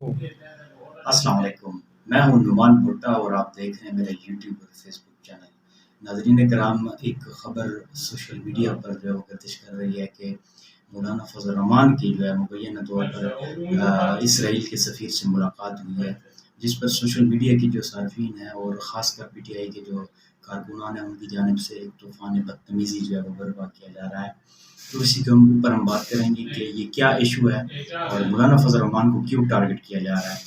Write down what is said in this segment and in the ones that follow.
अस्सलाम वालेकुम। मैं हूँ नुमान भुट्टा और आप देख रहे हैं मेरा यूट्यूब और फेसबुक चैनल। नाज़रीन कराम, एक ख़बर सोशल मीडिया पर जो है वो गर्दिश कर रही है कि मौलाना फ़ज़ल रहमान की जो है मुबैना तौर पर इसराइल के सफ़ीर से मुलाकात हुई है, जिस पर सोशल मीडिया की जो सार्फिन हैं और ख़ासकर पीटीआई के जो कारकुनान हैं उनकी जानिब से एक तूफ़ान बदतमीज़ी जो है वो बर्पा किया जा रहा है। तो इसी के ऊपर हम बात करेंगे कि ये क्या इशू है और मौलाना फ़ज़ल रहमान को क्यों टारगेट किया जा रहा है।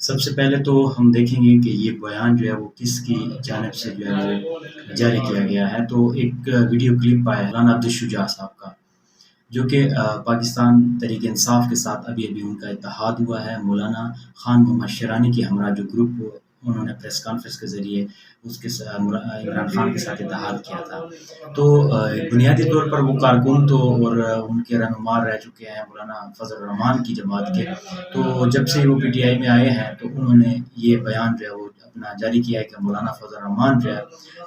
सबसे पहले तो हम देखेंगे कि ये बयान जो है वो किसकी जानिब से जो है वो जारी किया गया है। तो एक वीडियो क्लिप आया है मौलाना अब्दुल शुजा साहब का, जो कि पाकिस्तान तहरीक इंसाफ के साथ अभी-अभी उनका इत्तेहाद हुआ है। मौलाना खान मोहम्मद शेरानी के हमरा जो ग्रुप उन्होंने प्रेस कॉन्फ्रेंस के ज़रिए उसके इमरान खान के साथ इत्तेहाद किया था। तो बुनियादी तौर पर वो कारकुन तो और उनके रहनुमा रह चुके हैं मौलाना फ़ज़ल रहमान की जमात के। तो जब से वो पीटीआई में आए हैं तो उन्होंने ये बयान जो है वो अपना जारी किया है कि मौलाना फ़ज़ल रहमान जो है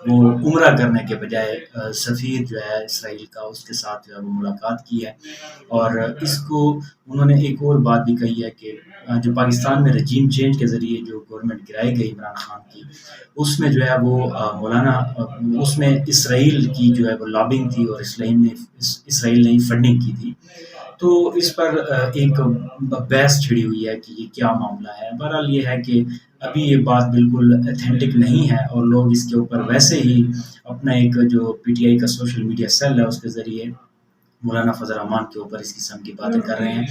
वो उम्रा करने के बजाय सफ़ीर जो है इसराइल का उसके साथ जो है वो मुलाकात की है। और इसको उन्होंने एक और बात भी कही है कि जो पाकिस्तान में रजीम चेंज के ज़रिए जो गवर्नमेंट गिराई गई इमरान खान की, उसमें जो है वो उसमें इसराइल की जो है वो लॉबिंग थी और इसराइल ने फंडिंग की थी। तो इस पर एक बहस छिड़ी हुई है कि ये क्या मामला है। बहरहाल ये है कि अभी ये बात बिल्कुल ऑथेंटिक नहीं है और लोग इसके ऊपर वैसे ही अपना एक जो पीटीआई का सोशल मीडिया सेल है उसके ज़रिए मौलाना फ़ज़ल रहमान के ऊपर इस किस्म की बातें कर रहे हैं।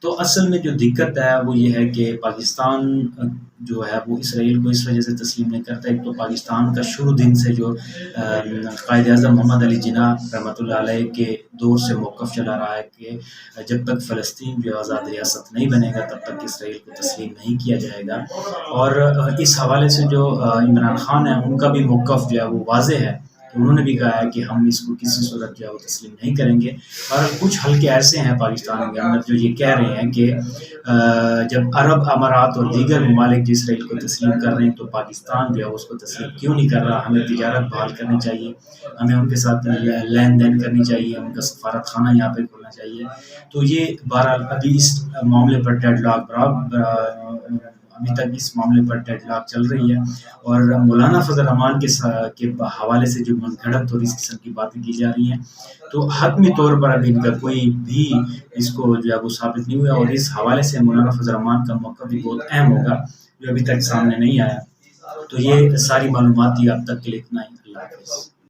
तो असल में जो दिक्कत है वो ये है कि पाकिस्तान जो है वो इसराइल को इस वजह से तस्लीम नहीं करता। एक तो पाकिस्तान का शुरू दिन से जो कायद-ए-आज़म मोहम्मद अली जिन्ना रहमतुल्लाह अलैह के दौर से मौक़िफ़ चला रहा है कि जब तक फ़लस्तीन जो आज़ाद रियासत नहीं बनेगा तब तक इसराइल को तस्लीम नहीं किया जाएगा। और इस हवाले से जो इमरान खान है उनका भी मौक़िफ़ जो है वो वाज़ेह है। तो उन्होंने भी कहा है कि हम इसको किसी सूरत जो है वो तस्लीम नहीं करेंगे। और कुछ हल्के ऐसे हैं पाकिस्तान के अंदर जो ये कह रहे हैं कि जब अरब अमारात और दीगर ममालिक जो इसराइल को तस्लीम कर रहे हैं तो पाकिस्तान जो है उसको तस्लीम क्यों नहीं कर रहा, हमें तिजारत बहाल करनी चाहिए, हमें उनके साथ लेन देन करनी चाहिए, उनका सफारत खाना यहाँ पे खोलना चाहिए। तो ये बहरहाल अभी इस मामले पर डेडलॉक अभी तक इस मामले पर डेडलॉक चल रही है। और मौलाना फ़ज़ल रहमान के हवाले से जो मनगढ़ंत और इस किस्म की बातें की जा रही हैं, तो हतमी तौर पर अभी इनका कोई भी इसको जो है वो साबित नहीं हुआ। और इस हवाले से मौलाना फ़ज़ल रहमान का मौक़िफ़ भी बहुत अहम होगा, जो अभी तक सामने नहीं आया। तो ये सारी मालूमात थी अब तक के लिए इतना ही। अल्लाह हाफ़िज़।